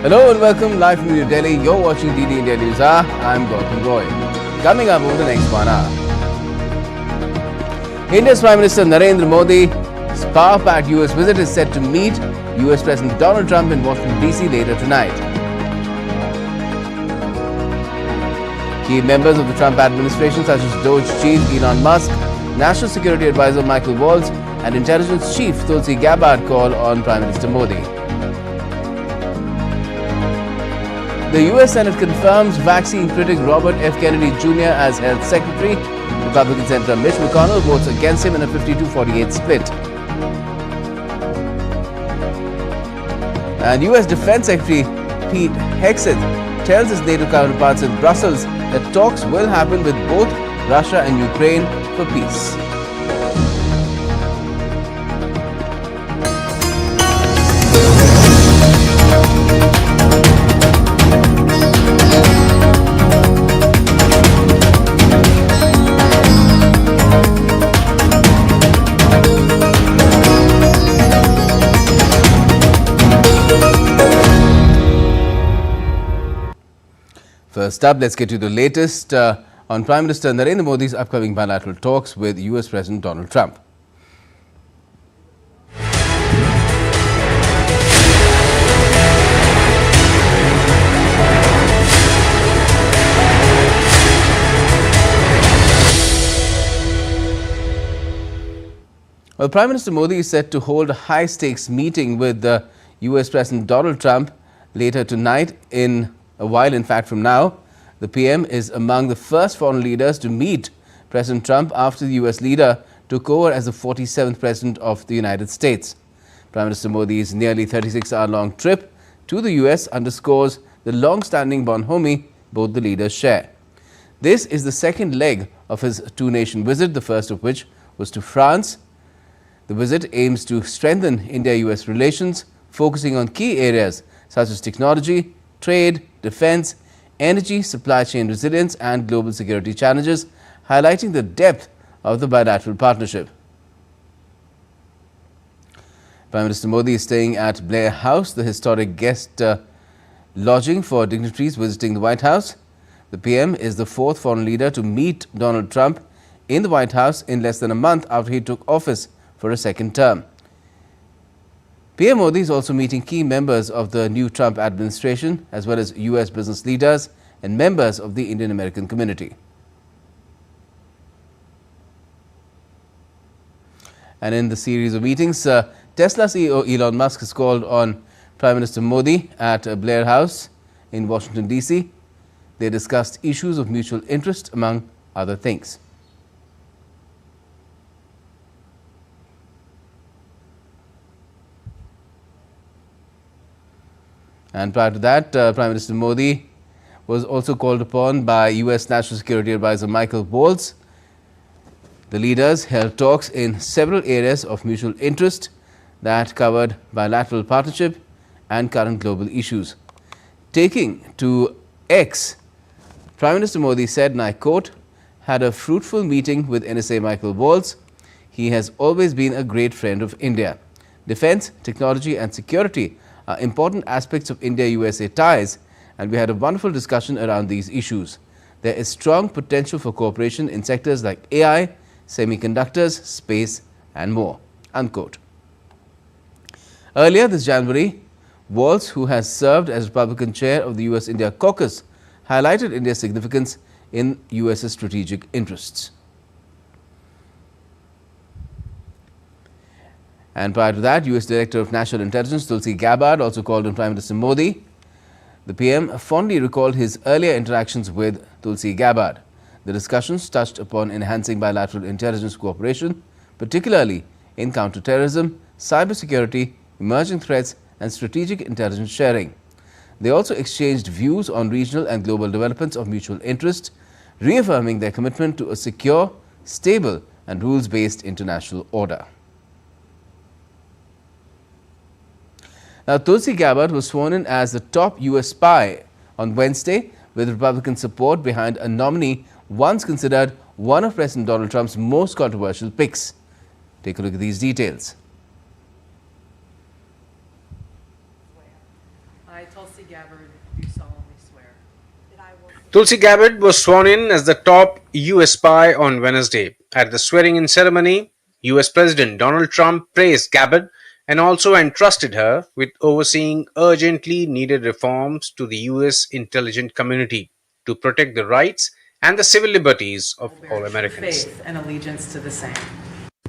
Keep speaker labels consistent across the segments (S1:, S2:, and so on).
S1: Hello and welcome live from New Delhi. You're watching DD India News Hour. I'm Gautam Roy. Coming up over the next 1 hour. India's Prime Minister Narendra Modi's power-packed US visit is set to meet US President Donald Trump in Washington DC later tonight. Key members of the Trump administration such as Doge chief Elon Musk, National Security Advisor Michael Waltz and Intelligence Chief Tulsi Gabbard call on Prime Minister Modi. The US Senate confirms vaccine critic Robert F. Kennedy Jr. as Health Secretary. Republican Senator Mitch McConnell votes against him in a 52-48 split. And US Defense Secretary Pete Hegseth tells his NATO counterparts in Brussels that talks will happen with both Russia and Ukraine for peace. First up, let's get to the latest on Prime Minister Narendra Modi's upcoming bilateral talks with US President Donald Trump. Well, Prime Minister Modi is set to hold a high-stakes meeting with US President Donald Trump later tonight a while, in fact, from now. The PM is among the first foreign leaders to meet President Trump after the US leader took over as the 47th President of the United States. Prime Minister Modi's nearly 36-hour-long trip to the US underscores the long-standing bonhomie both the leaders share. This is the second leg of his two-nation visit, the first of which was to France. The visit aims to strengthen India-US relations, focusing on key areas such as technology, trade, defense, energy, supply chain resilience and global security challenges, highlighting the depth of the bilateral partnership. Prime Minister Modi is staying at Blair House, the historic guest lodging for dignitaries visiting the White House. The PM is the fourth foreign leader to meet Donald Trump in the White House in less than a month after he took office for a second term. PM Modi is also meeting key members of the new Trump administration as well as US business leaders and members of the Indian American community. And in the series of meetings, Tesla CEO Elon Musk has called on Prime Minister Modi at Blair House in Washington DC. They discussed issues of mutual interest among other things. And prior to that, Prime Minister Modi was also called upon by US National Security Advisor Michael Waltz. The leaders held talks in several areas of mutual interest that covered bilateral partnership and current global issues. Taking to X, Prime Minister Modi said, and I quote, "Had a fruitful meeting with NSA Michael Waltz. He has always been a great friend of India. Defense, technology and security are important aspects of India-USA ties, and we had a wonderful discussion around these issues. There is strong potential for cooperation in sectors like AI, semiconductors, space and more." Unquote. Earlier this January, Waltz, who has served as Republican chair of the US-India caucus, highlighted India's significance in US's strategic interests. And prior to that, US Director of National Intelligence Tulsi Gabbard also called on Prime Minister Modi. The PM fondly recalled his earlier interactions with Tulsi Gabbard. The discussions touched upon enhancing bilateral intelligence cooperation, particularly in counterterrorism, cybersecurity, emerging threats and strategic intelligence sharing. They also exchanged views on regional and global developments of mutual interest, reaffirming their commitment to a secure, stable and rules-based international order. Now, Tulsi Gabbard was sworn in as the top US spy on Wednesday with Republican support behind a nominee once considered one of President Donald Trump's most controversial picks. Take a look at these details.
S2: I, Tulsi Gabbard, do solemnly swear.
S3: Tulsi Gabbard was sworn in as the top US spy on Wednesday. At the swearing in ceremony, US President Donald Trump praised Gabbard and also entrusted her with overseeing urgently needed reforms to the US intelligence community to protect the rights and the civil liberties of all Americans.
S2: Faith and allegiance to the same.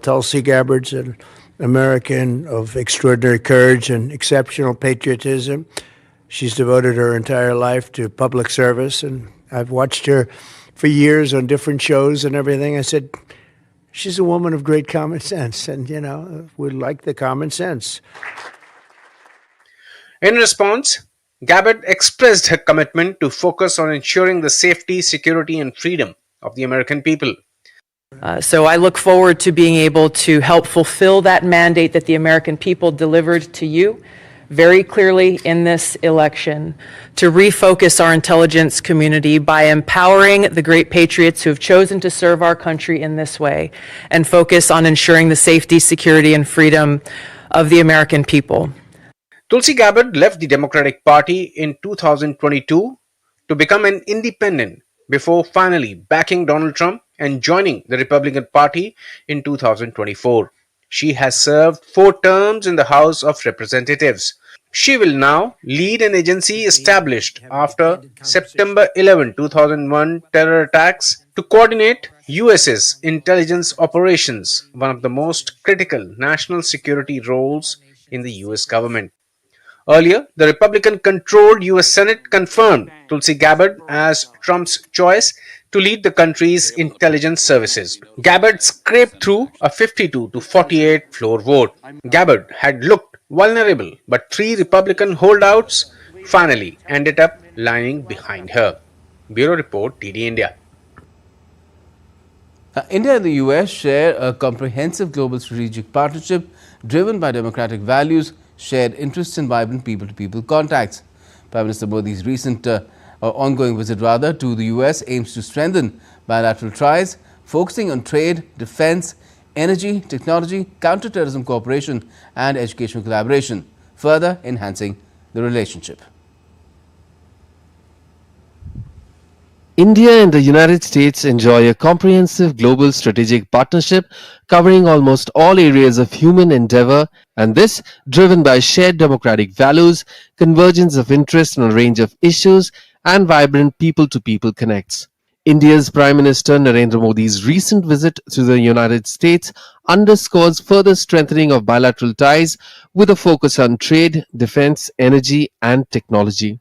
S4: Tulsi Gabbard's an American of extraordinary courage and exceptional patriotism. She's devoted her entire life to public service, and I've watched her for years on different shows and everything. I said, she's a woman of great common sense, and, you know, we like the common sense.
S3: In response, Gabbard expressed her commitment to focus on ensuring the safety, security, and freedom of the American people.
S2: So I look forward to being able to help fulfill that mandate that the American people delivered to you very clearly in this election, to refocus our intelligence community by empowering the great patriots who have chosen to serve our country in this way, and focus on ensuring the safety, security, and freedom of the American people.
S3: Tulsi Gabbard left the Democratic Party in 2022 to become an independent before finally backing Donald Trump and joining the Republican Party in 2024. She has served 4 terms in the House of Representatives. She will now lead an agency established after September 11, 2001 terror attacks to coordinate US's intelligence operations, one of the most critical national security roles in the US government. Earlier, the Republican-controlled US Senate confirmed Tulsi Gabbard as Trump's choice to lead the country's intelligence services. Gabbard scraped through a 52 to 48 floor vote. Gabbard had looked vulnerable, but 3 Republican holdouts finally ended up lining behind her. Bureau Report, TD India.
S1: India and the US share a comprehensive global strategic partnership driven by democratic values, shared interests, and vibrant people-to-people contacts. Prime Minister Modi's recent ongoing visit to the US aims to strengthen bilateral ties, focusing on trade, defense, energy, technology, counter-terrorism cooperation, and educational collaboration, further enhancing the relationship.
S5: India and the United States enjoy a comprehensive global strategic partnership covering almost all areas of human endeavor, and this driven by shared democratic values, convergence of interest on a range of issues, and vibrant people-to-people connects. India's Prime Minister Narendra Modi's recent visit to the United States underscores further strengthening of bilateral ties with a focus on trade, defense, energy, and technology.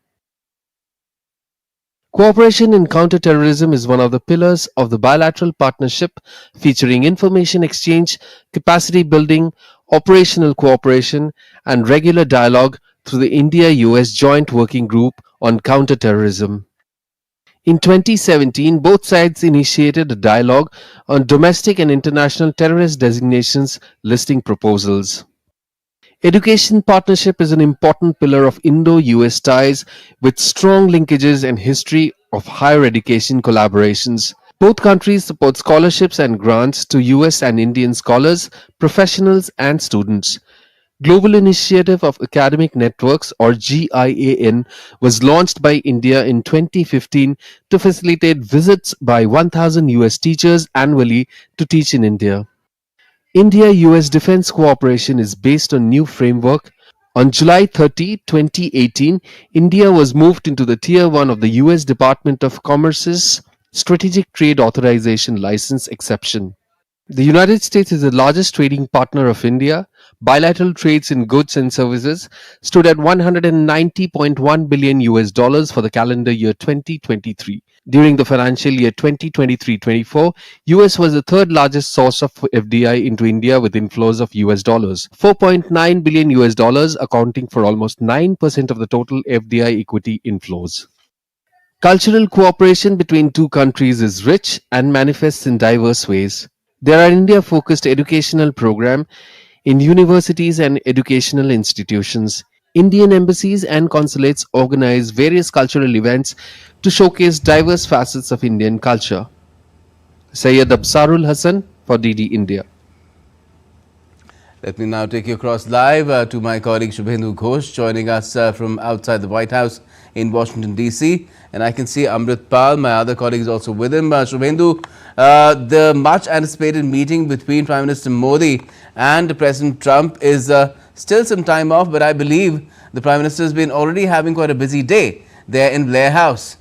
S5: Cooperation in counter-terrorism is one of the pillars of the bilateral partnership, featuring information exchange, capacity building, operational cooperation, and regular dialogue through the India-US Joint Working Group on Counter-Terrorism. In 2017, both sides initiated a dialogue on domestic and international terrorist designations listing proposals. Education partnership is an important pillar of Indo-US ties with strong linkages and history of higher education collaborations. Both countries support scholarships and grants to US and Indian scholars, professionals, and students. Global Initiative of Academic Networks, or GIAN, was launched by India in 2015 to facilitate visits by 1,000 US teachers annually to teach in India. India-US defense cooperation is based on new framework. On July 30, 2018, India was moved into the Tier 1 of the US Department of Commerce's Strategic Trade Authorization License exception. The United States is the largest trading partner of India. Bilateral trades in goods and services stood at $190.1 billion for the calendar year 2023. During the financial year 2023-24, US was the third largest source of FDI into India with inflows of US dollars, $4.9 billion, accounting for almost 9% of the total FDI equity inflows. Cultural cooperation between two countries is rich and manifests in diverse ways. There are India-focused educational programs in universities and educational institutions. Indian embassies and consulates organize various cultural events to showcase diverse facets of Indian culture. Sayyid Absarul Hassan for DD India.
S1: Let me now take you across live to my colleague Shubhendu Ghosh joining us from outside the White House in Washington DC, and I can see Amrit Pal, my other colleague, is also with him. Shubhendu, the much anticipated meeting between Prime Minister Modi and President Trump is still some time off, but I believe the Prime Minister has been already having quite a busy day there in Blair House.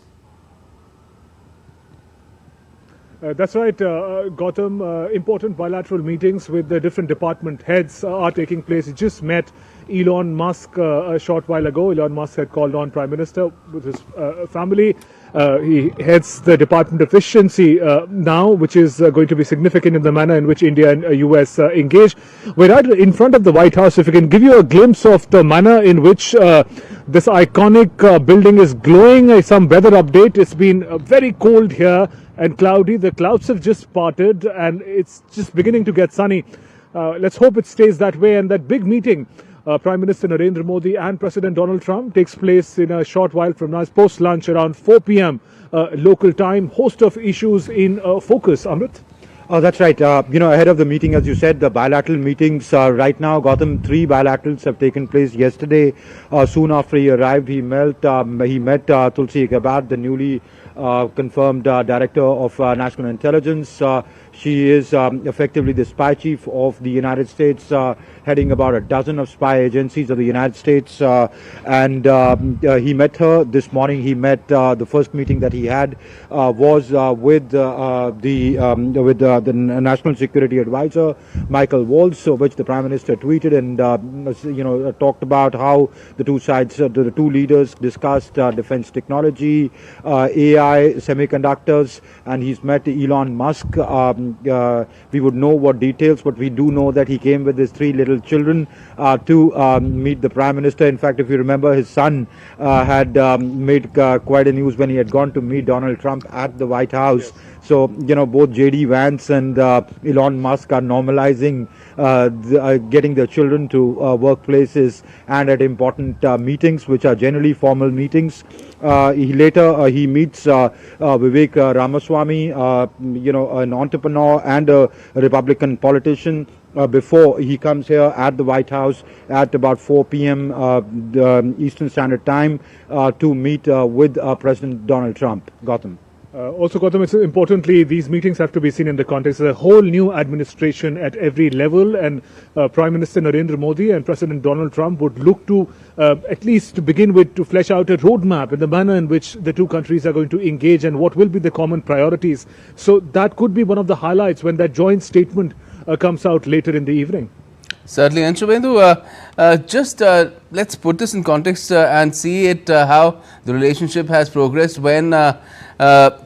S6: That's right, Gautam. Important bilateral meetings with the different department heads are taking place. He just met Elon Musk a short while ago. Elon Musk had called on Prime Minister with his family. He heads the Department of Efficiency now, which is going to be significant in the manner in which India and US engage. We're right in front of the White House. If we can give you a glimpse of the manner in which this iconic building is glowing, some weather update. It's been very cold here and cloudy. The clouds have just parted and it's just beginning to get sunny. Let's hope it stays that way. And that big meeting, Prime Minister Narendra Modi and President Donald Trump, takes place in a short while from now. It's post-lunch around 4 p.m. Local time. Host of issues in focus. Amrit?
S7: That's right. Ahead of the meeting, as you said, the bilateral meetings right now, Gautam, 3 bilaterals have taken place yesterday. Soon after he arrived, he met Tulsi Gabbard, the newly confirmed Director of National Intelligence. She is effectively the spy chief of the United States, heading about a dozen of spy agencies of the United States. And he met her this morning. He met the first meeting that he had was with the National Security Advisor, Michael Waltz, which the Prime Minister tweeted and talked about how the two sides, the two leaders discussed defense technology, AI, semiconductors, and he's met Elon Musk. We would know what details, but we do know that he came with his 3 little children to meet the Prime Minister. In fact, if you remember, his son had made quite a news when he had gone to meet Donald Trump at the White House. Yes. So, both J.D. Vance and Elon Musk are normalizing getting their children to workplaces and at important meetings, which are generally formal meetings. He meets Vivek Ramaswamy, an entrepreneur and a Republican politician, before he comes here at the White House at about 4 p.m. Eastern Standard Time to meet with President Donald Trump. Gautam.
S6: Also, Gautam, it's importantly, these meetings have to be seen in the context of a whole new administration at every level, and Prime Minister Narendra Modi and President Donald Trump would look to, at least to begin with, to flesh out a roadmap in the manner in which the two countries are going to engage and what will be the common priorities. So that could be one of the highlights when that joint statement comes out later in the evening.
S1: Certainly. And Shubhendu, let's put this in context and see it how the relationship has progressed when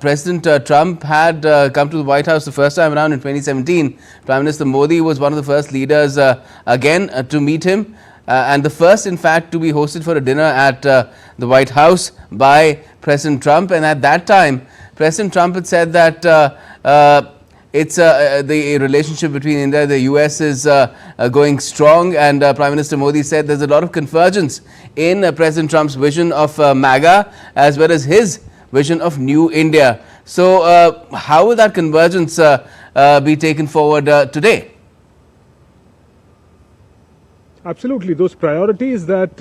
S1: President Trump had come to the White House the first time around in 2017. Prime Minister Modi was one of the first leaders again to meet him and the first, in fact, to be hosted for a dinner at the White House by President Trump. And at that time, President Trump had said that it's the relationship between India and the US is going strong, and Prime Minister Modi said there's a lot of convergence in President Trump's vision of MAGA as well as his vision of New India. So how will that convergence be taken forward today?
S6: Absolutely. Those priorities that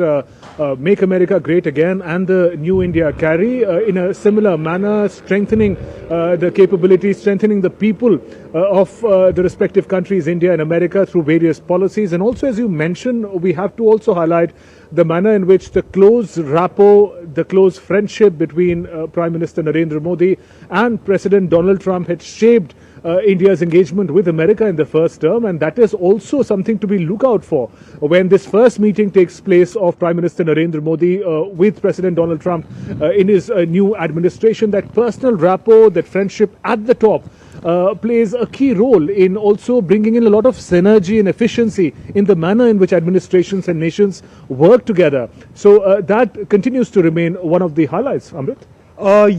S6: Make America Great Again and the New India carry in a similar manner, strengthening the capabilities, strengthening the people of the respective countries, India and America, through various policies. And also, as you mentioned, we have to also highlight the manner in which the close rapport, the close friendship between Prime Minister Narendra Modi and President Donald Trump had shaped India's engagement with America in the first term, and that is also something to be look out for when this first meeting takes place of Prime Minister Narendra Modi with President Donald Trump in his new administration. That personal rapport, that friendship at the top plays a key role in also bringing in a lot of synergy and efficiency in the manner in which administrations and nations work together. So that continues to remain one of the highlights, Amrit.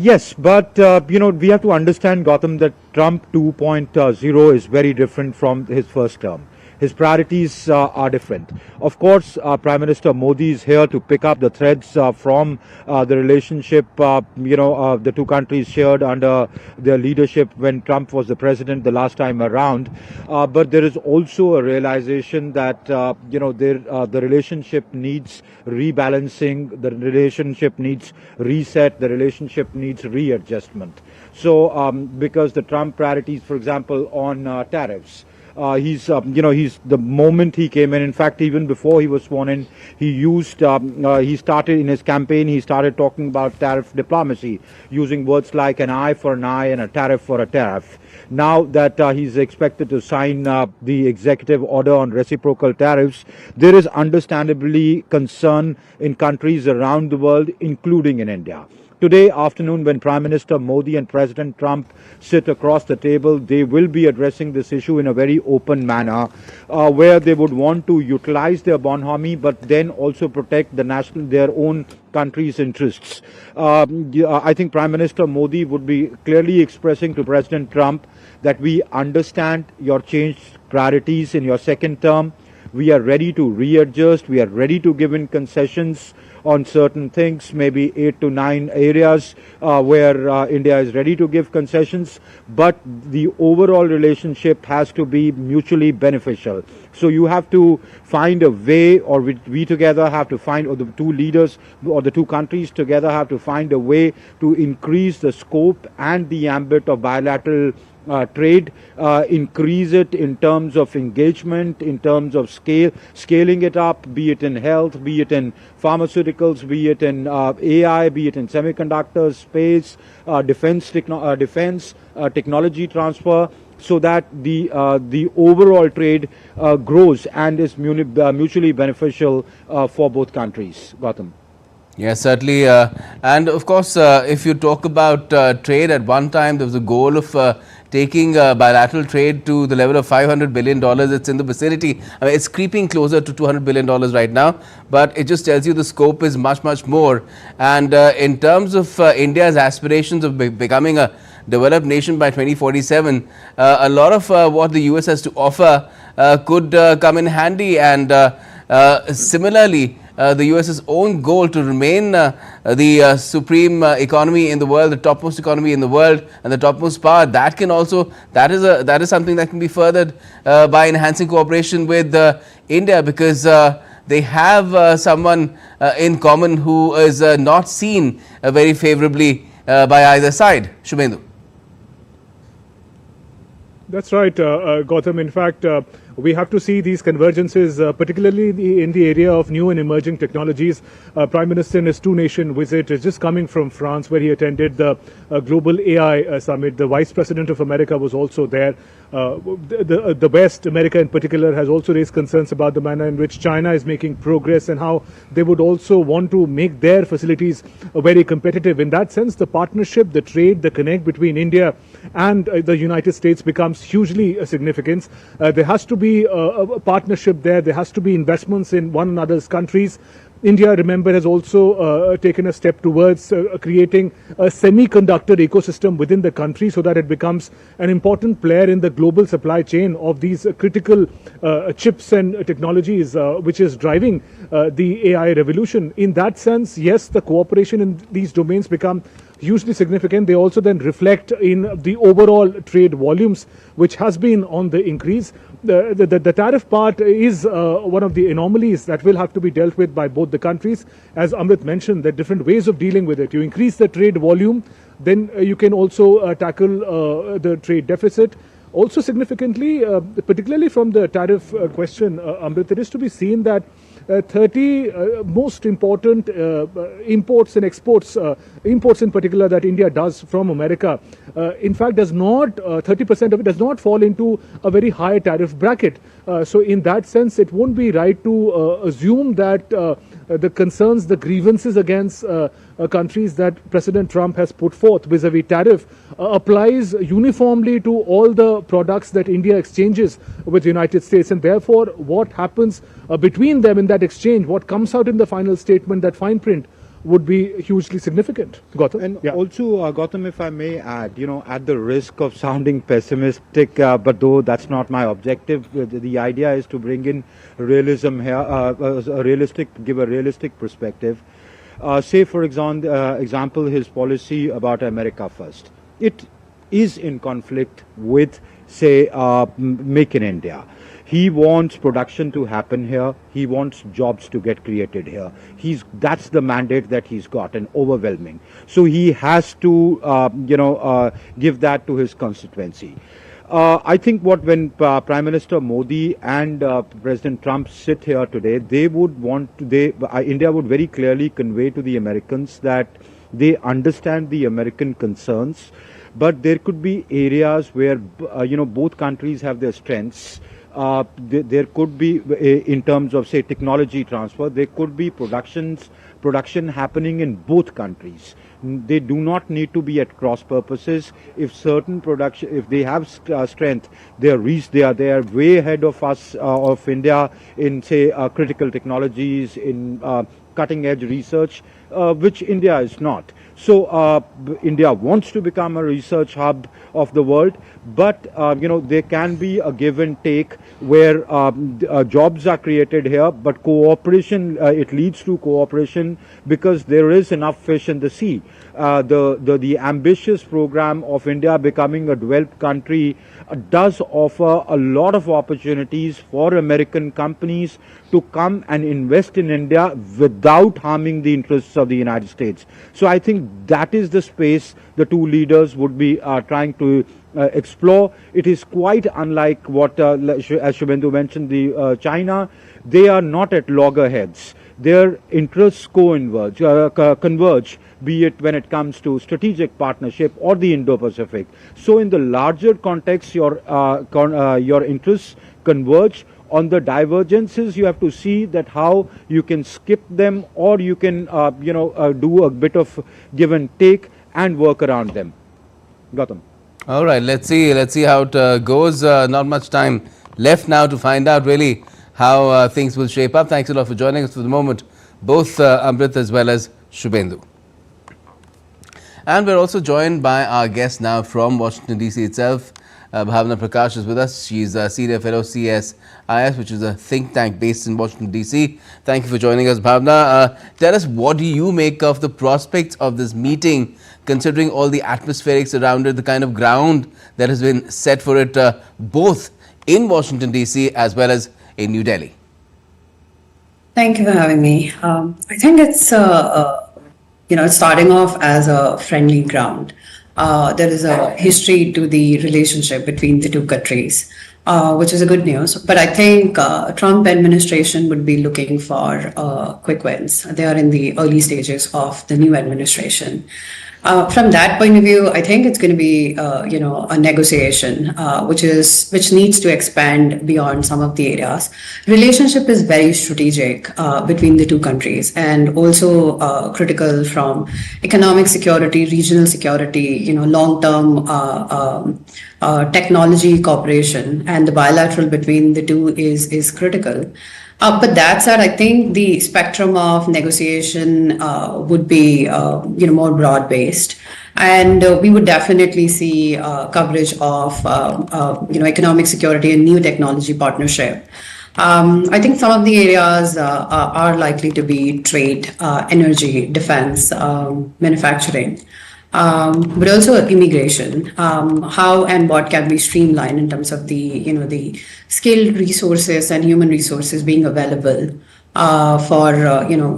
S7: Yes, but we have to understand, Gautam, that Trump 2.0 is very different from his first term. his priorities are different. Of course, Prime Minister Modi is here to pick up the threads from the relationship, the two countries shared under their leadership when Trump was the president the last time around. But there is also a realization that, the relationship needs rebalancing, the relationship needs reset, the relationship needs readjustment. So, because the Trump priorities, for example, on tariffs, he's the moment he came in fact, even before he was sworn in, he started in his campaign, he started talking about tariff diplomacy, using words like an eye for an eye and a tariff for a tariff. Now that he's expected to sign the executive order on reciprocal tariffs, there is understandably concern in countries around the world, including in India. Today afternoon, when Prime Minister Modi and President Trump sit across the table, they will be addressing this issue in a very open manner, where they would want to utilize their bonhomie, but then also protect their own country's interests. I think Prime Minister Modi would be clearly expressing to President Trump that we understand your changed priorities in your second term. We are ready to readjust. We are ready to give in concessions on certain things, maybe 8 to 9 areas where India is ready to give concessions, but the overall relationship has to be mutually beneficial. So you have to find a way, or we together have to find, or the two leaders or the two countries together have to find a way to increase the scope and the ambit of bilateral trade, increase it in terms of engagement, in terms of scaling it up, be it in health, be it in pharmaceuticals, be it in AI, be it in semiconductors, space, defense, technology transfer, so that the overall trade grows and is mutually beneficial for both countries. Gautam.
S1: Yes, certainly. And of course, if you talk about trade, at one time there was a goal of taking bilateral trade to the level of $500 billion. It's in the vicinity. I mean, it's creeping closer to $200 billion right now, but it just tells you the scope is much, much more. And in terms of India's aspirations of becoming a developed nation by 2047, a lot of what the US has to offer could come in handy. And similarly, the US's own goal to remain the supreme economy in the world, the topmost economy in the world, and the topmost power, that is something that can be furthered by enhancing cooperation with India, because they have someone in common who is not seen very favorably by either side. Shubhendu.
S6: That's right, Gautam. In fact, we have to see these convergences, particularly in the area of new and emerging technologies. Prime Minister in his two-nation visit is just coming from France, where he attended the Global AI Summit. The Vice President of America was also there. The West, America in particular, has also raised concerns about the manner in which China is making progress and how they would also want to make their facilities very competitive. In that sense, the partnership, the trade, the connect between India and the United States becomes hugely significant. There has to be a partnership there. There has to be investments in one another's countries. India, remember, has also taken a step towards creating a semiconductor ecosystem within the country, so that it becomes an important player in the global supply chain of these critical chips and technologies, which is driving the AI revolution. In that sense, yes, the cooperation in these domains become hugely significant. They also then reflect in the overall trade volumes, which has been on the increase. The tariff part is one of the anomalies that will have to be dealt with by both the countries. As Amrit mentioned, there are different ways of dealing with it. You increase the trade volume, then you can also tackle the trade deficit. Also significantly, particularly from the tariff question, Amrit, it is to be seen that 30 most important imports and exports, imports in particular, that India does from America, in fact does not, 30% of it does not fall into a very high tariff bracket. So in that sense, it won't be right to assume that the concerns, the grievances against countries that President Trump has put forth vis-a-vis tariff applies uniformly to all the products that India exchanges with the United States. And therefore, what happens between them in that exchange, what comes out in the final statement, that fine print, would be hugely significant. Gautam?
S7: And also, Gautam, if I may add, at the risk of sounding pessimistic, but though that's not my objective, the idea is to bring in realism here, give a realistic perspective. Say, for example, his policy about America First. It is in conflict with, say, Make in India. He wants production to happen here. He wants jobs to get created here. That's the mandate that he's got, and overwhelming. So he has to, give that to his constituency. I think when Prime Minister Modi and President Trump sit here today, they would India would very clearly convey to the Americans that they understand the American concerns, but there could be areas where, both countries have their strengths. There could be, in terms of, say, technology transfer, there could be production happening in both countries. They do not need to be at cross purposes. If certain production, if they have strength, they are way ahead of us, of India, in, say, critical technologies, in cutting edge research, which India is not. So India wants to become a research hub of the world, but there can be a give and take where jobs are created here, but cooperation, it leads to cooperation because there is enough fish in the sea. The ambitious program of India becoming a developed country does offer a lot of opportunities for American companies to come and invest in India without harming the interests of the United States. So I think that is the space the two leaders would be trying to explore. It is quite unlike what, as Shubhendu mentioned, China. They are not at loggerheads. Their interests converge, be it when it comes to strategic partnership or the Indo-Pacific. So in the larger context, your interests converge. On the divergences, you have to see that how you can skip them, or you can, do a bit of give and take and work around them. Gautam.
S1: All right, let's see how it goes. Not much time left now to find out really how things will shape up. Thanks a lot for joining us for the moment, both Amrit as well as Shubhendu. And we're also joined by our guest now from Washington DC itself. Bhavna Prakash is with us. She's a senior fellow CSIS, which is a think tank based in Washington DC. Thank you for joining us, Bhavna. Tell us, what do you make of the prospects of this meeting, considering all the atmospherics around it, the kind of ground that has been set for it, both in Washington DC as well as in New Delhi?
S8: Thank you for having me. I think it's starting off as a friendly ground. There is a history to the relationship between the two countries, which is a good news. But I think Trump administration would be looking for quick wins. They are in the early stages of the new administration. From that point of view, I think it's going to be, a negotiation, which needs to expand beyond some of the areas. Relationship is very strategic between the two countries, and also critical from economic security, regional security, long-term technology cooperation, and the bilateral between the two is critical. But that said, I think the spectrum of negotiation would be, more broad-based, and we would definitely see coverage of, economic security and new technology partnership. I think some of the areas are likely to be trade, energy, defense, manufacturing. But also immigration, how and what can be streamlined in terms of the skilled resources and human resources being available for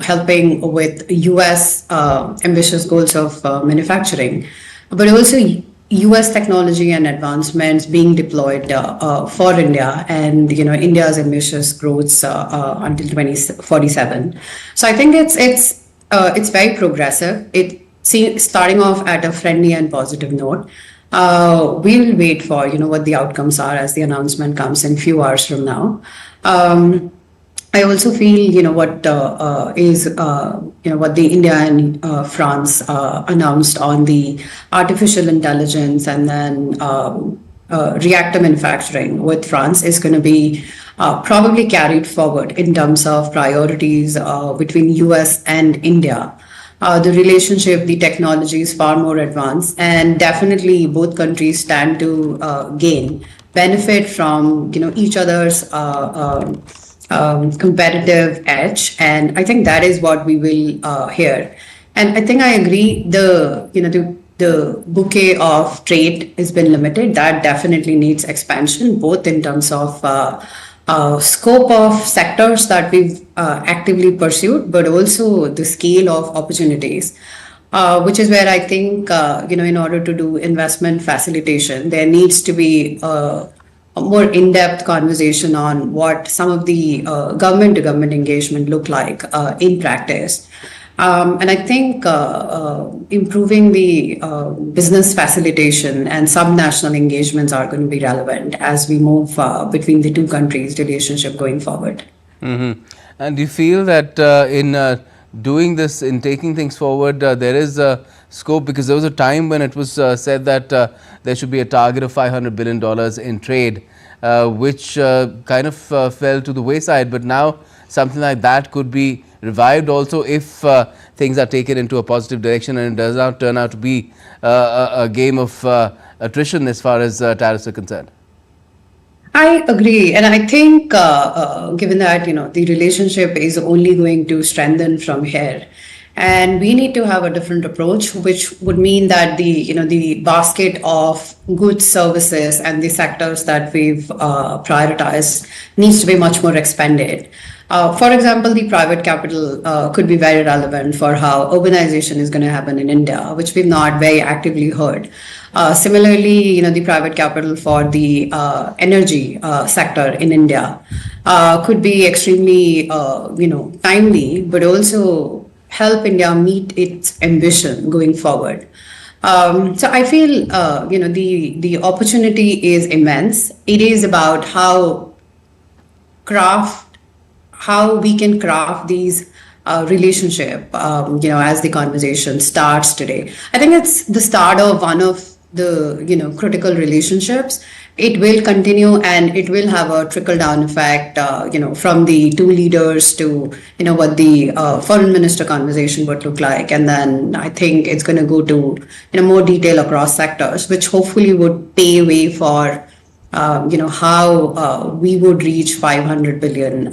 S8: helping with U.S. Ambitious goals of manufacturing, but also U.S. technology and advancements being deployed for India, and India's ambitious growth until 2047. So I think it's very progressive. Starting off at a friendly and positive note. We will wait for what the outcomes are as the announcement comes in few hours from now. I also feel what the India and France announced on the artificial intelligence, and then reactor manufacturing with France is going to be probably carried forward in terms of priorities between US and India. The relationship, the technology is far more advanced, and definitely both countries stand to gain, benefit from each other's competitive edge, and I think that is what we will hear. And I think I agree. The bouquet of trade has been limited. That definitely needs expansion, both in terms of scope of sectors that we've actively pursued, but also the scale of opportunities, which is where I think, in order to do investment facilitation, there needs to be a more in-depth conversation on what some of the government-to-government engagement look like in practice. And I think improving the business facilitation and subnational engagements are going to be relevant as we move between the two countries' relationship going forward.
S1: And do you feel that in doing this, in taking things forward, there is a scope? Because there was a time when it was said that there should be a target of $500 billion in trade, which kind of fell to the wayside. But now something like that could be revived also if things are taken into a positive direction and it does not turn out to be a game of attrition as far as tariffs are concerned.
S8: I agree, and I think given that the relationship is only going to strengthen from here, and we need to have a different approach, which would mean that the basket of goods, services, and the sectors that we've prioritized needs to be much more expanded. For example, the private capital could be very relevant for how urbanization is going to happen in India, which we've not very actively heard. Similarly, the private capital for the energy sector in India could be extremely, timely, but also help India meet its ambition going forward. So I feel, the opportunity is immense. It is about how we can craft these relationship, as the conversation starts today. I think it's the start of one of the, critical relationships. It will continue and it will have a trickle down effect, from the two leaders to, what the foreign minister conversation would look like. And then I think it's going to go to, more detail across sectors, which hopefully would pave way for how we would reach 500 billion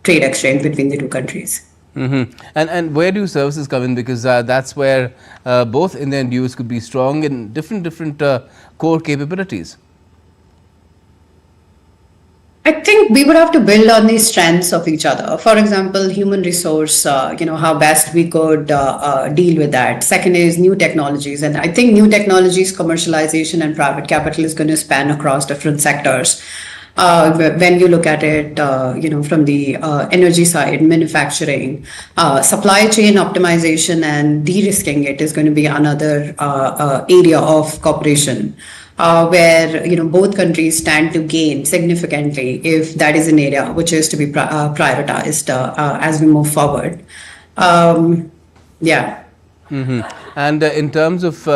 S8: trade exchange between the two countries.
S1: And where do services come in? Because that's where both India and US could be strong in different core capabilities.
S8: I think we would have to build on the strengths of each other. For example, human resource, how best we could deal with that. Second is new technologies. And I think new technologies, commercialization and private capital is going to span across different sectors. When you look at it, from the energy side, manufacturing, supply chain optimization and de-risking it is going to be another area of cooperation. Where both countries stand to gain significantly if that is an area which is to be prioritized as we move forward.
S1: And in terms of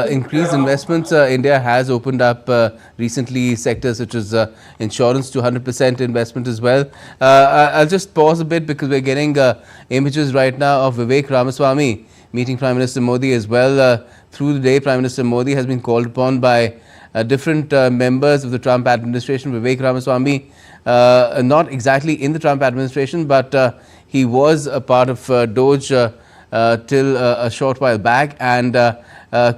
S1: increased investments, India has opened up recently sectors such as insurance to 100% investment as well. I'll just pause a bit because we're getting images right now of Vivek Ramaswamy meeting Prime Minister Modi as well. Through the day, Prime Minister Modi has been called upon by different members of the Trump administration. Vivek Ramaswamy, not exactly in the Trump administration, but he was a part of Doge till a short while back and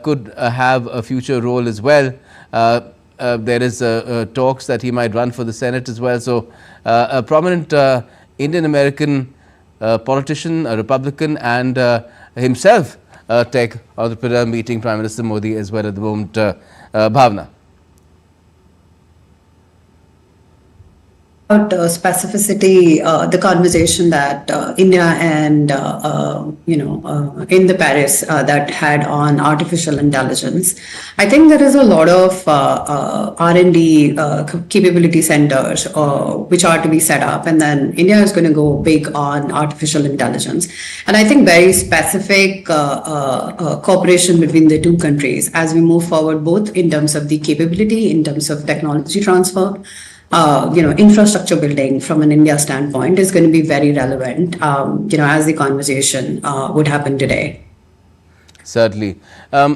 S1: could have a future role as well. There is talks that he might run for the Senate as well. So a prominent Indian-American politician, a Republican, and himself tech entrepreneur meeting Prime Minister Modi as well at the moment. Bhavna.
S8: About specificity, the conversation that India and in the Paris that had on artificial intelligence, I think there is a lot of R&D capability centers which are to be set up, and then India is going to go big on artificial intelligence, and I think very specific cooperation between the two countries as we move forward, both in terms of the capability, in terms of technology transfer. infrastructure building from an India standpoint is going to be very relevant, as the conversation would happen today.
S1: Certainly.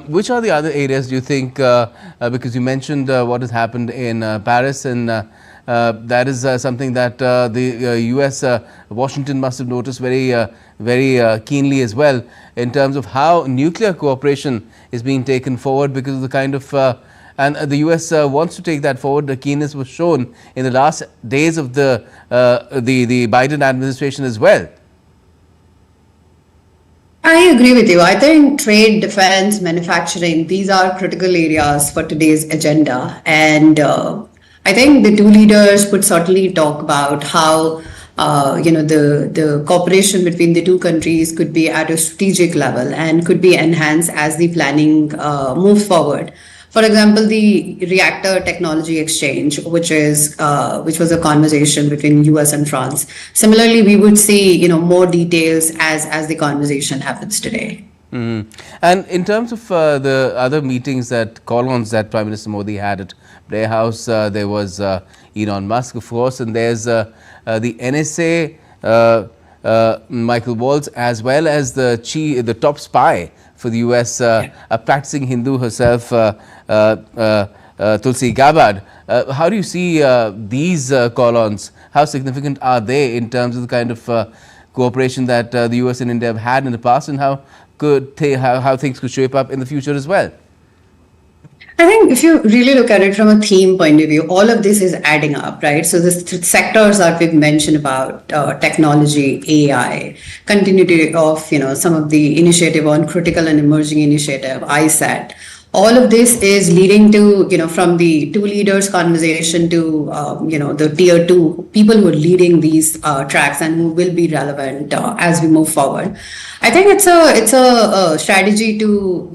S1: Which are the other areas do you think, because you mentioned what has happened in Paris, and that is something that the US, Washington must have noticed very keenly as well, in terms of how nuclear cooperation is being taken forward, because of the kind of and the US wants to take that forward. The keenness was shown in the last days of the Biden administration as well.
S8: I agree with you. I think trade, defense, manufacturing, these are critical areas for today's agenda. And I think the two leaders could certainly talk about how, the cooperation between the two countries could be at a strategic level and could be enhanced as the planning moves forward. For example, the reactor technology exchange, which was a conversation between US and France. Similarly, we would see more details as the conversation happens today.
S1: Mm-hmm. And in terms of the other meetings, call-ons that Prime Minister Modi had at Blair House, there was Elon Musk, of course, and there's the NSA, Michael Waltz, as well as the top spy for the US, a practicing Hindu herself, Tulsi Gabbard. How do you see these call-ons? How significant are they in terms of the kind of cooperation that the US and India have had in the past, and how things could shape up in the future as well?
S8: I think if you really look at it from a theme point of view, all of this is adding up, right? So the sectors that we've mentioned about technology, AI, continuity of some of the initiative on critical and emerging initiative, ISAT, all of this is leading to from the two leaders conversation to the tier 2 people who are leading these tracks and who will be relevant as we move forward. I think it's a strategy to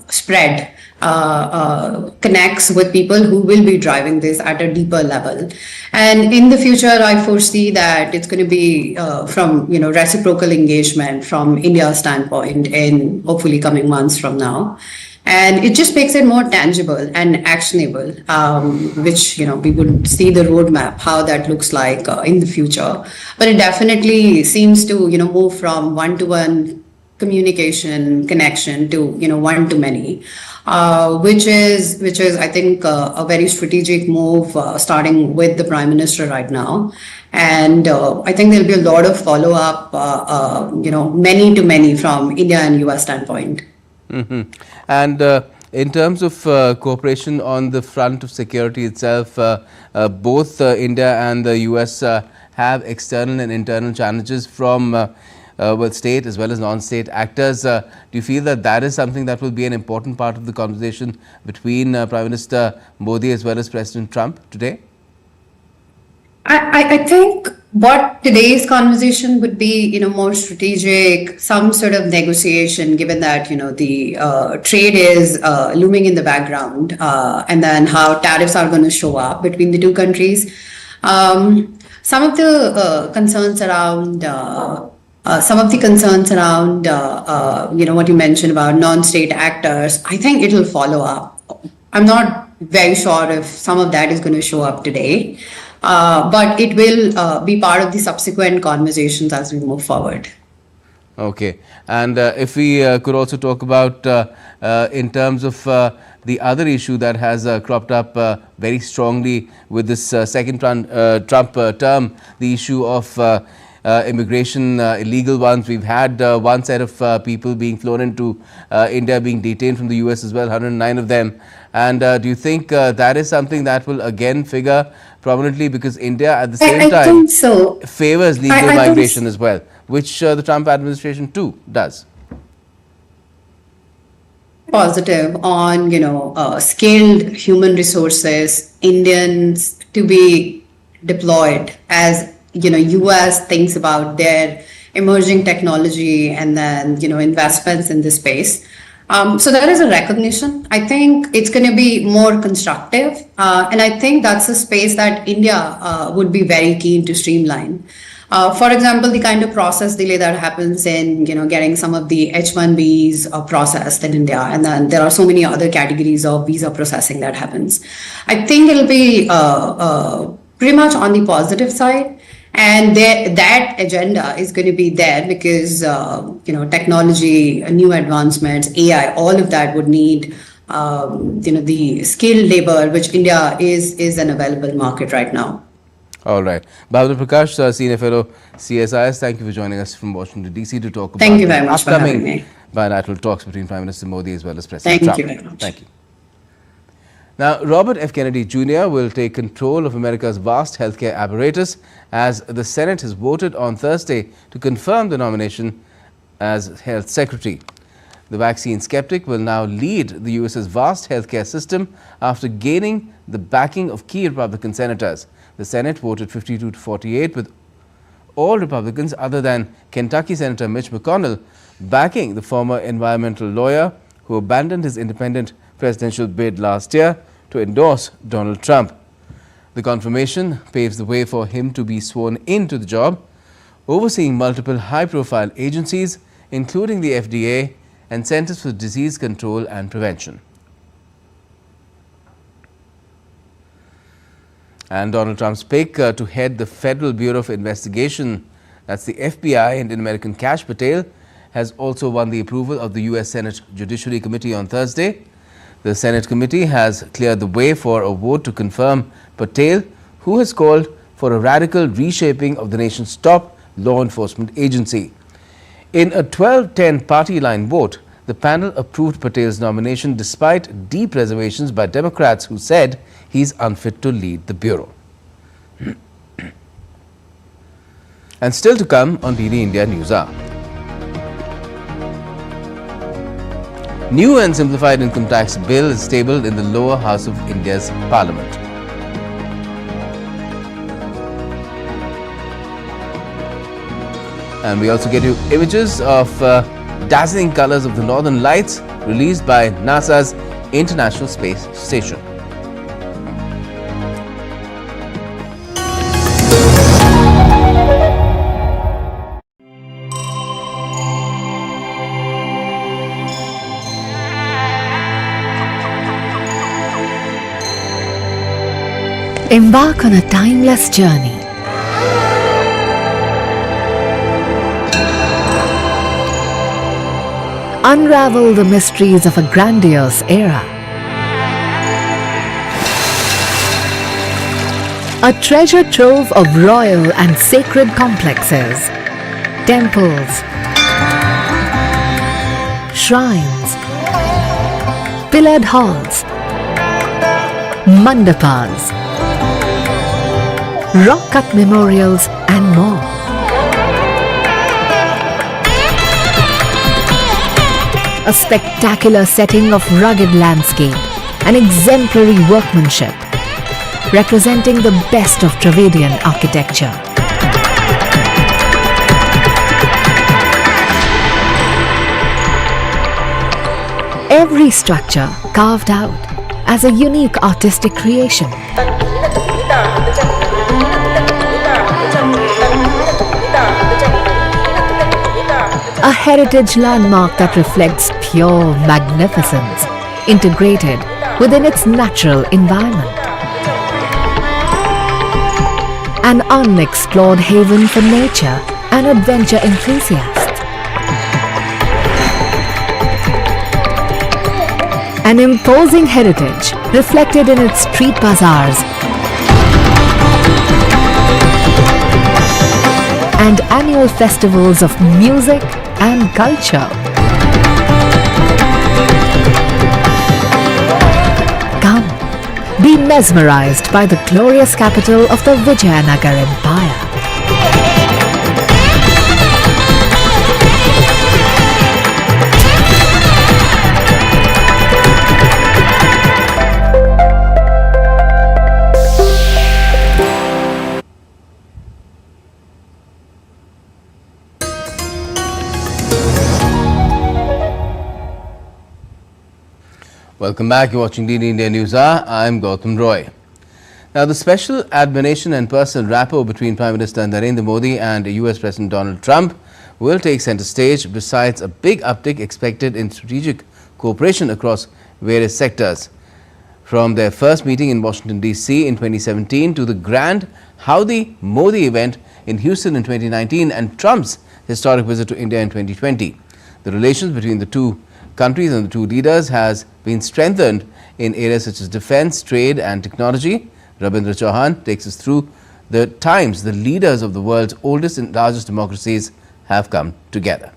S8: spread. Connects with people who will be driving this at a deeper level, and in the future I foresee that it's going to be from reciprocal engagement from India's standpoint in hopefully coming months from now, and it just makes it more tangible and actionable, which we would see the roadmap how that looks like in the future. But it definitely seems to move from one-to-one communication connection to one-to-many. Which is I think a very strategic move starting with the Prime Minister right now, and I think there'll be a lot of follow up many to many from India and US standpoint.
S1: Mm-hmm. And in terms of cooperation on the front of security itself, both India and the US have external and internal challenges from with state as well as non-state actors. Do you feel that is something that will be an important part of the conversation between Prime Minister Modi as well as President Trump today?
S8: I think what today's conversation would be, more strategic, some sort of negotiation, given that, the trade is looming in the background, and then how tariffs are going to show up between the two countries. Some of the concerns around what you mentioned about non-state actors, I think it will follow up. I'm not very sure if some of that is going to show up today, but it will be part of the subsequent conversations as we move forward.
S1: Okay. And if we could also talk about in terms of the other issue that has cropped up very strongly with this second Trump term, the issue of immigration, illegal ones. We've had one set of people being flown into India being detained from the US as well, 109 of them. And do you think that is something that will again figure prominently, because India at the same time favors legal migration as well, which the Trump administration too does?
S8: Positive on skilled human resources, Indians to be deployed as US thinks about their emerging technology and then investments in this space. So there is a recognition. I think it's going to be more constructive, and I think that's a space that India would be very keen to streamline. For example, the kind of process delay that happens in getting some of the H-1Bs processed in India, and then there are so many other categories of visa processing that happens. I think it'll be pretty much on the positive side. And that agenda is going to be there because, technology, new advancements, AI, all of that would need, the skilled labor, which India is an available market right now.
S1: All right. Bhavna Prakash, Senior Fellow, CSIS, thank you for joining us from Washington, D.C. to talk about
S8: Thank you very much for having me.
S1: Bilateral talks between Prime Minister Modi as well as President Trump.
S8: Thank you very much.
S1: Thank you. Now, Robert F. Kennedy Jr. will take control of America's vast healthcare apparatus as the Senate has voted on Thursday to confirm the nomination as Health Secretary. The vaccine skeptic will now lead the U.S.'s vast healthcare system after gaining the backing of key Republican senators. The Senate voted 52 to 48 with all Republicans other than Kentucky Senator Mitch McConnell backing the former environmental lawyer who abandoned his independent presidential bid last year to endorse Donald Trump. The confirmation paves the way for him to be sworn into the job, overseeing multiple high-profile agencies, including the FDA and Centers for Disease Control and Prevention. And Donald Trump's pick to head the Federal Bureau of Investigation, that's the FBI, and American Kash Patel, has also won the approval of the U.S. Senate Judiciary Committee on Thursday. The Senate committee has cleared the way for a vote to confirm Patel, who has called for a radical reshaping of the nation's top law enforcement agency. In a 12-10 party line vote, the panel approved Patel's nomination despite deep reservations by Democrats who said he's unfit to lead the Bureau. And still to come on DD India News Hour. New and simplified income tax bill is tabled in the lower house of India's Parliament. And we also get you images of dazzling colors of the northern lights released by NASA's International Space Station.
S9: Embark on a timeless journey. Unravel the mysteries of a grandiose era. A treasure trove of royal and sacred complexes, temples, shrines, pillared halls, mandapas, rock-cut memorials and more. A spectacular setting of rugged landscape and exemplary workmanship, representing the best of Dravidian architecture. Every structure carved out as a unique artistic creation. A heritage landmark that reflects pure magnificence, integrated within its natural environment. An unexplored haven for nature and adventure enthusiasts. An imposing heritage reflected in its street bazaars and annual festivals of music and culture. Come, be mesmerized by the glorious capital of the Vijayanagar Empire.
S1: Welcome back. You're watching DD India News Hour. I'm Gautam Roy. Now, the special admonition and personal rapport between Prime Minister Narendra Modi and US President Donald Trump will take center stage, besides a big uptick expected in strategic cooperation across various sectors. From their first meeting in Washington, D.C. in 2017 to the grand Howdy Modi event in Houston in 2019 and Trump's historic visit to India in 2020. The relations between the two countries and the two leaders has been strengthened in areas such as defense, trade and technology. Rabindra Chauhan takes us through the times the leaders of the world's oldest and largest democracies have come together.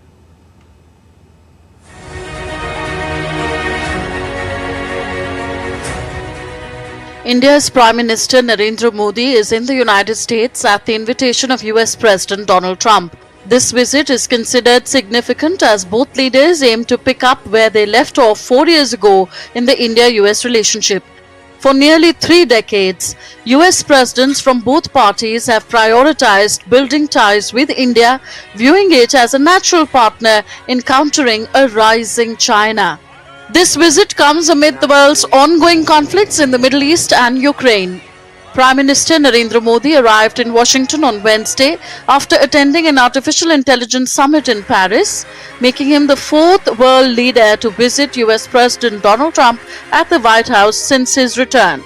S10: India's Prime Minister Narendra Modi is in the United States at the invitation of US President Donald Trump. This visit is considered significant as both leaders aim to pick up where they left off 4 years ago in the India-US relationship. For nearly 3 decades, US presidents from both parties have prioritized building ties with India, viewing it as a natural partner in countering a rising China. This visit comes amid the world's ongoing conflicts in the Middle East and Ukraine. Prime Minister Narendra Modi arrived in Washington on Wednesday after attending an artificial intelligence summit in Paris, making him the 4th world leader to visit US President Donald Trump at the White House since his return.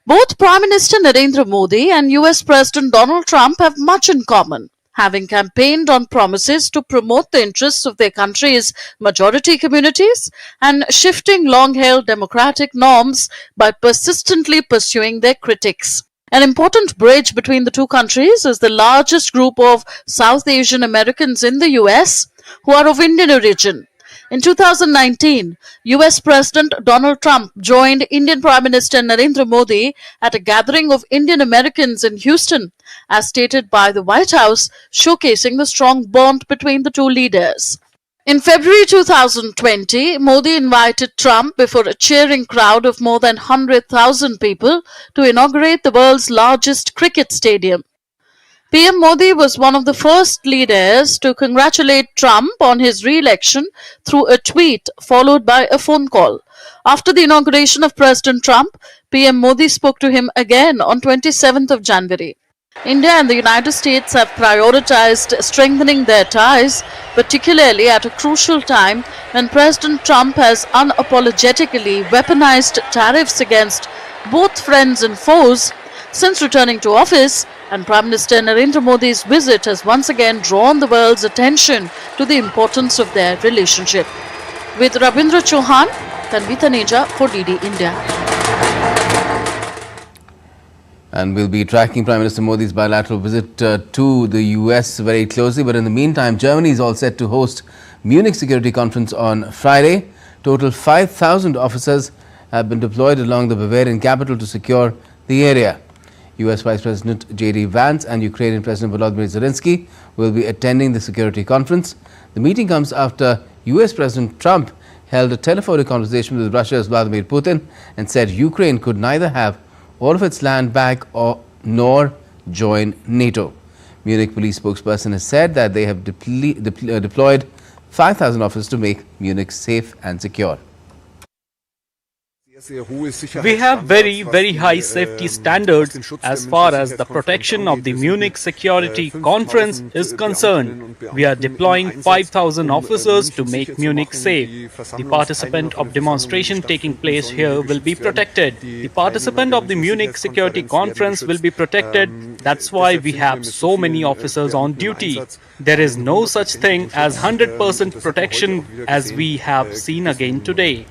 S10: Both Prime Minister Narendra Modi and US President Donald Trump have much in common, having campaigned on promises to promote the interests of their country's majority communities and shifting long-held democratic norms by persistently pursuing their critics. An important bridge between the two countries is the largest group of South Asian Americans in the US who are of Indian origin. In 2019, US President Donald Trump joined Indian Prime Minister Narendra Modi at a gathering of Indian Americans in Houston, as stated by the White House, showcasing the strong bond between the two leaders. In February 2020, Modi invited Trump before a cheering crowd of more than 100,000 people to inaugurate the world's largest cricket stadium. PM Modi was one of the first leaders to congratulate Trump on his re-election through a tweet followed by a phone call. After the inauguration of President Trump, PM Modi spoke to him again on 27th of January. India and the United States have prioritized strengthening their ties, particularly at a crucial time when President Trump has unapologetically weaponized tariffs against both friends and foes. Since returning to office, and Prime Minister Narendra Modi's visit has once again drawn the world's attention to the importance of their relationship. With Rabindra Chauhan, Tanvi Taneja for DD India.
S1: And we'll be tracking Prime Minister Modi's bilateral visit to the US very closely. But in the meantime, Germany is all set to host Munich Security Conference on Friday. Total 5,000 officers have been deployed along the Bavarian capital to secure the area. US Vice President J.D. Vance and Ukrainian President Volodymyr Zelensky will be attending the security conference. The meeting comes after US President Trump held a telephonic conversation with Russia's Vladimir Putin and said Ukraine could neither have all of its land back nor join NATO. Munich police spokesperson has said that they have deployed 5,000 officers to make Munich safe and secure.
S11: We have very high safety standards as far as the protection of the Munich Security Conference is concerned. We are deploying 5,000 officers to make Munich safe. The participant of demonstration taking place here will be protected. The participant of the Munich Security Conference will be protected. That's why we have so many officers on duty. There is no such thing as 100% protection as we have seen again today.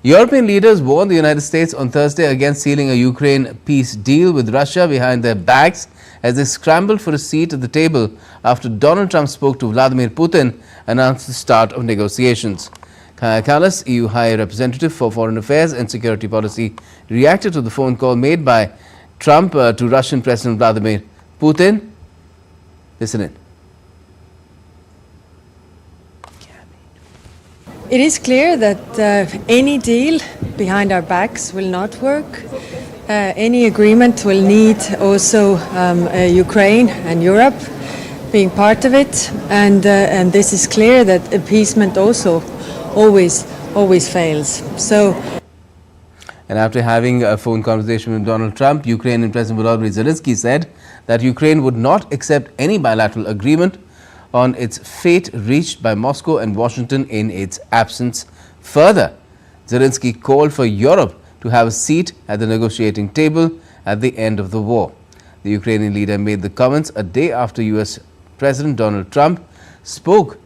S1: European leaders warned the United States on Thursday against sealing a Ukraine peace deal with Russia behind their backs as they scrambled for a seat at the table after Donald Trump spoke to Vladimir Putin and announced the start of negotiations. Kaja Kallas, EU High Representative for Foreign Affairs and Security Policy, reacted to the phone call made by Trump to Russian President Vladimir Putin. Listen in.
S12: It is clear that any deal behind our backs will not work. Any agreement will need also Ukraine and Europe being part of it, and this is clear that appeasement also always fails.
S1: And after having a phone conversation with Donald Trump, Ukrainian President Volodymyr Zelensky said that Ukraine would not accept any bilateral agreement on its fate reached by Moscow and Washington in its absence. Further, Zelensky called for Europe to have a seat at the negotiating table at the end of the war. The Ukrainian leader made the comments a day after US President Donald Trump spoke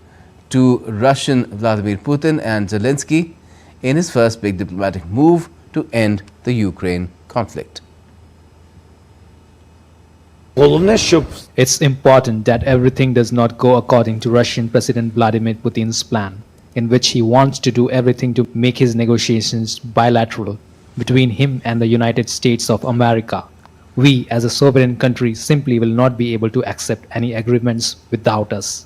S1: to Russian Vladimir Putin and Zelensky in his first big diplomatic move to end the Ukraine conflict.
S13: It's important that everything does not go according to Russian President Vladimir Putin's plan, in which he wants to do everything to make his negotiations bilateral between him and the United States of America. We, as a sovereign country, simply will not be able to accept any agreements without us.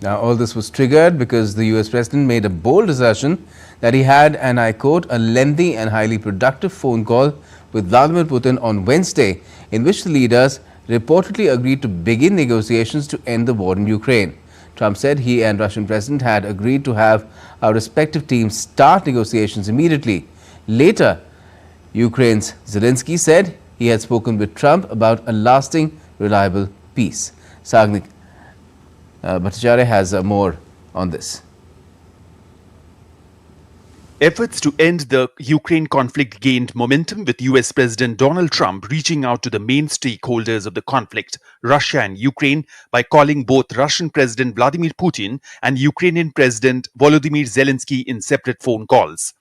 S1: Now, all this was triggered because the US President made a bold assertion that he had, and I quote, a lengthy and highly productive phone call with Vladimir Putin on Wednesday, in which the leaders reportedly agreed to begin negotiations to end the war in Ukraine. Trump said he and Russian President had agreed to have our respective teams start negotiations immediately. Later, Ukraine's Zelensky said he had spoken with Trump about a lasting, reliable peace. Sagnik Bhattacharya has more on this.
S14: Efforts to end the Ukraine conflict gained momentum with US President Donald Trump reaching out to the main stakeholders of the conflict, Russia and Ukraine, by calling both Russian President Vladimir Putin and Ukrainian President Volodymyr Zelensky in separate phone calls.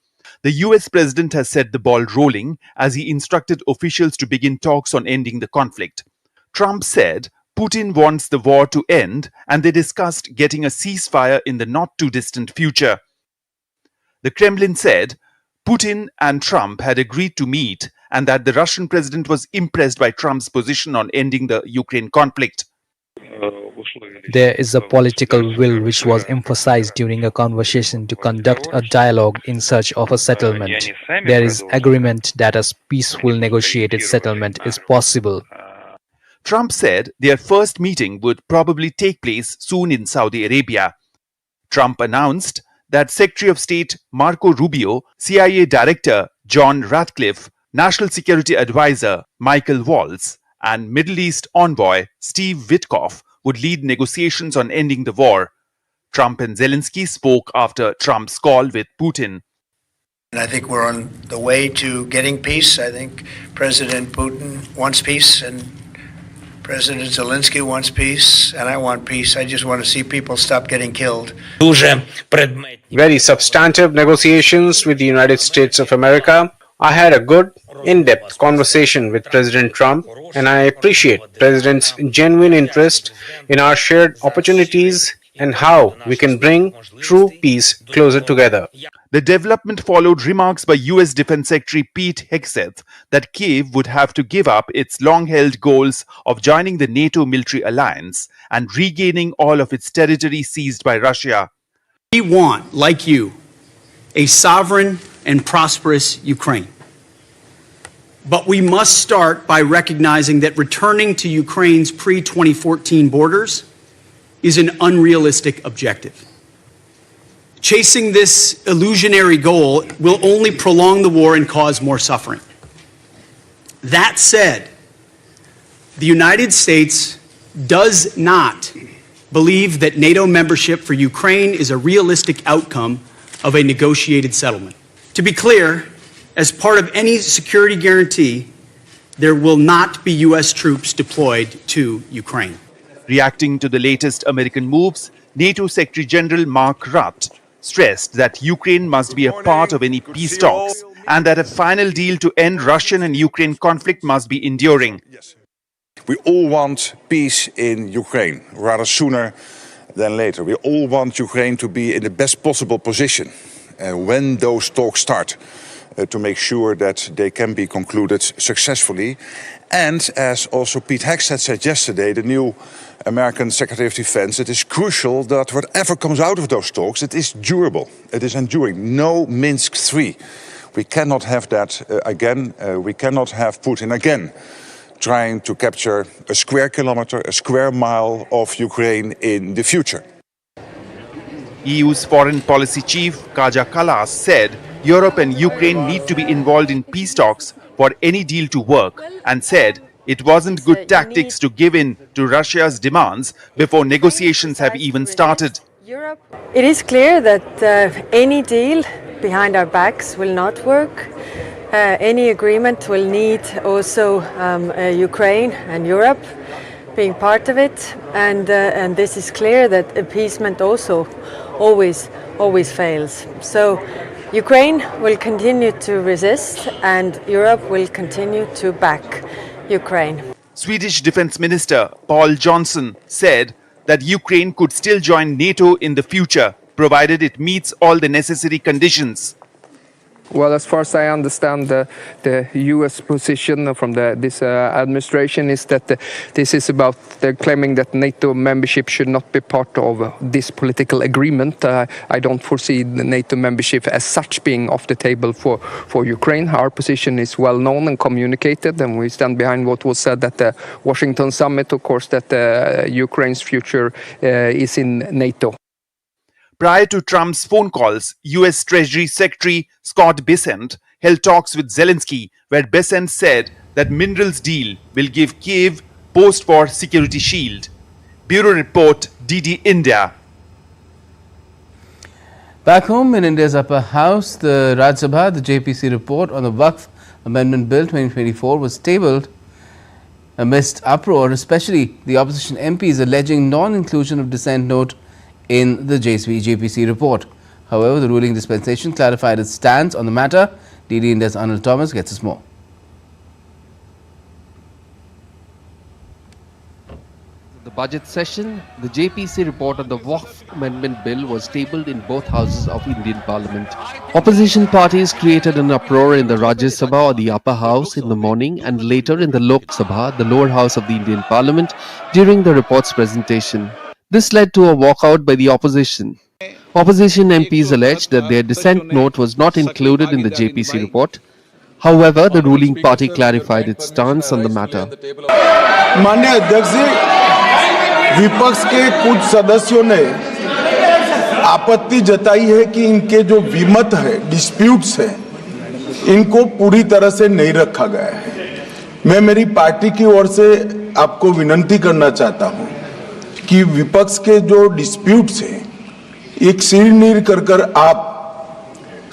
S14: The US President has set the ball rolling as he instructed officials to begin talks on ending the conflict. Trump said Putin wants the war to end, and they discussed getting a ceasefire in the not-too-distant future. The Kremlin said Putin and Trump had agreed to meet and that the Russian president was impressed by Trump's position on ending the Ukraine conflict.
S13: There is a political will which was emphasized during a conversation to conduct a dialogue in search of a settlement. There is agreement that a peaceful negotiated settlement is possible.
S14: Trump said their first meeting would probably take place soon in Saudi Arabia. Trump announced that Secretary of State Marco Rubio, CIA Director John Ratcliffe, National Security Advisor Michael Waltz, and Middle East Envoy Steve Witkoff would lead negotiations on ending the war. Trump and Zelensky spoke after Trump's call with Putin.
S4: And I think we're on the way to getting peace. I think President Putin wants peace, and President Zelensky wants peace, and I want peace. I just want to see people stop getting killed.
S3: Very substantive negotiations with the United States of America. I had a good, in-depth conversation with President Trump, and I appreciate President's genuine interest in our shared opportunities and how we can bring true peace closer together.
S14: The development followed remarks by US Defense Secretary Pete Hegseth that Kyiv would have to give up its long-held goals of joining the NATO military alliance and regaining all of its territory seized by Russia.
S15: We want, like you, a sovereign and prosperous Ukraine. But we must start by recognizing that returning to Ukraine's pre-2014 borders is an unrealistic objective. Chasing this illusionary goal will only prolong the war and cause more suffering. That said, the United States does not believe that NATO membership for Ukraine is a realistic outcome of a negotiated settlement. To be clear, as part of any security guarantee, there will not be U.S. troops deployed to Ukraine.
S14: Reacting to the latest American moves, NATO Secretary General Mark Rutte stressed that Ukraine must be a part of any peace talks and that a final deal to end Russian and Ukraine conflict must be enduring.
S16: We all want peace in Ukraine, rather sooner than later. We all want Ukraine to be in the best possible position when those talks start, to make sure that they can be concluded successfully. And as also Pete Hegseth said yesterday, the new American Secretary of Defense, it is crucial that whatever comes out of those talks, it is durable, it is enduring. No Minsk III. We cannot have that again. We cannot have Putin again trying to capture a square kilometer, a square mile of Ukraine in the future.
S14: EU's foreign policy chief, Kaja Kallas, said Europe and Ukraine need to be involved in peace talks for any deal to work, and said it wasn't good tactics to give in to Russia's demands before negotiations have even started.
S12: It is clear that any deal behind our backs will not work. Any agreement will need also Ukraine and Europe being part of it, and this is clear that appeasement also always fails. So Ukraine will continue to resist, and Europe will continue to back Ukraine.
S14: Swedish Defense Minister Paul Johnson said that Ukraine could still join NATO in the future, provided it meets all the necessary conditions.
S17: Well, as far as I understand, the U.S. position from this administration is that this is about they're claiming that NATO membership should not be part of this political agreement. I don't foresee the NATO membership as such being off the table for Ukraine. Our position is well known and communicated, and we stand behind what was said at the Washington summit, of course, that Ukraine's future is in NATO.
S14: Prior to Trump's phone calls, U.S. Treasury Secretary Scott Bessent held talks with Zelensky, where Bessent said that minerals deal will give Kiev post-war security shield. Bureau Report, DD India.
S1: Back home in India's upper house, the Rajya Sabha, the JPC report on the Waqf Amendment Bill 2024 was tabled amidst uproar, especially the opposition MPs alleging non-inclusion of dissent note in the JPC report. However, the ruling dispensation clarified its stance on the matter. DD India's Anil Thomas gets us more.
S5: The budget session, the JPC report on the Waqf Amendment Bill was tabled in both houses of Indian Parliament. Opposition parties created an uproar in the Rajya Sabha or the upper house in the morning and later in the Lok Sabha, the lower house of the Indian Parliament, during the report's presentation. This led to a walkout by the opposition. Opposition MPs alleged that their dissent note was not included in the JPC report. However, the ruling party clarified its stance on the matter.
S18: माननीय अध्यक्ष जी, विपक्ष के कुछ सदस्यों ने आपत्ति जताई है कि इनके जो विमत है, डिस्प्यूट्स है, इनको पूरी तरह से नहीं रखा गया है। मैं मेरी पार्टी की ओर से आपको विनती करना चाहता हूं कि विपक्ष के जो डिस्प्यूट्स हैं, एक सिर कर आप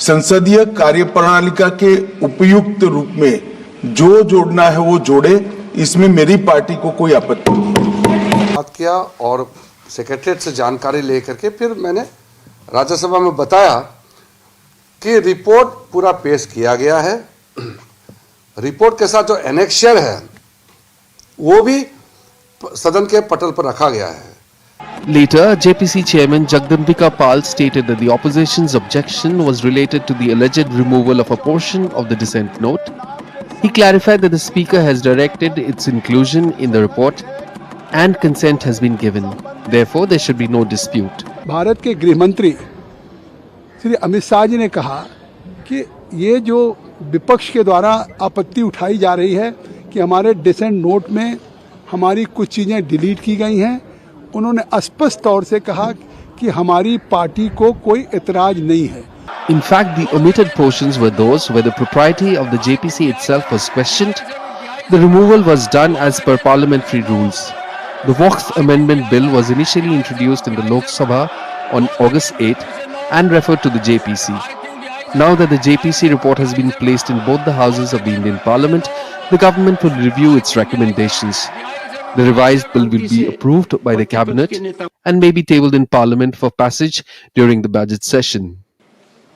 S18: संसदीय कार्यप्रणालिका के उपयुक्त रूप में जो जोड़ना है वो जोड़े। इसमें मेरी पार्टी को कोई आपत्ति नहीं।
S19: बात किया और सेक्रेटरीट से जानकारी लेकर के फिर मैंने राज्यसभा में बताया कि रिपोर्ट पूरा पेश किया गया है। रिपोर्ट के साथ जो एनेक्शर है वो भी सदन के पटल पर रखा गया है।
S5: Later, JPC Chairman Jagdambika Pal stated that the opposition's objection was related to the alleged removal of a portion of the dissent note. He clarified that the Speaker has directed its inclusion in the report and consent has been given. Therefore, there should be no dispute.
S20: Bharat के गृह मंत्री श्री अमित शाह जी ने कहा कि ये जो विपक्ष के द्वारा आपत्ति उठाई जा रही है कि हमारे डिसेंट नोट में हमारी कुछ चीजें डिलीट की गई हैं, उन्होंने स्पष्ट तौर से कहा कि हमारी पार्टी को कोई एतराज नहीं है।
S5: In fact, the omitted portions were those where the propriety of the JPC itself was questioned. The removal was done as per parliamentary rules. The Waqf Amendment Bill was initially introduced in the Lok Sabha on August 8 and referred to the JPC. Now that the JPC report has been placed in both the houses of the Indian Parliament, the government will review its recommendations. The revised bill will be approved by the Cabinet and may be tabled in Parliament for passage during the budget session.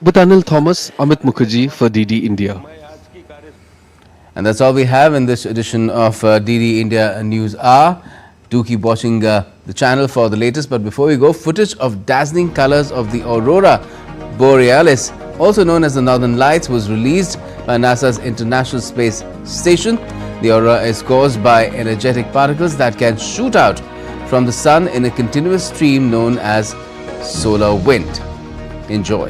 S5: With Anil Thomas, Amit Mukherjee for DD India.
S1: And that's all we have in this edition of DD India News Hour. Do keep watching the channel for the latest. But before we go, footage of dazzling colors of the Aurora Borealis, also known as the Northern Lights, was released by NASA's International Space Station. The aurora is caused by energetic particles that can shoot out from the sun in a continuous stream known as solar wind. Enjoy.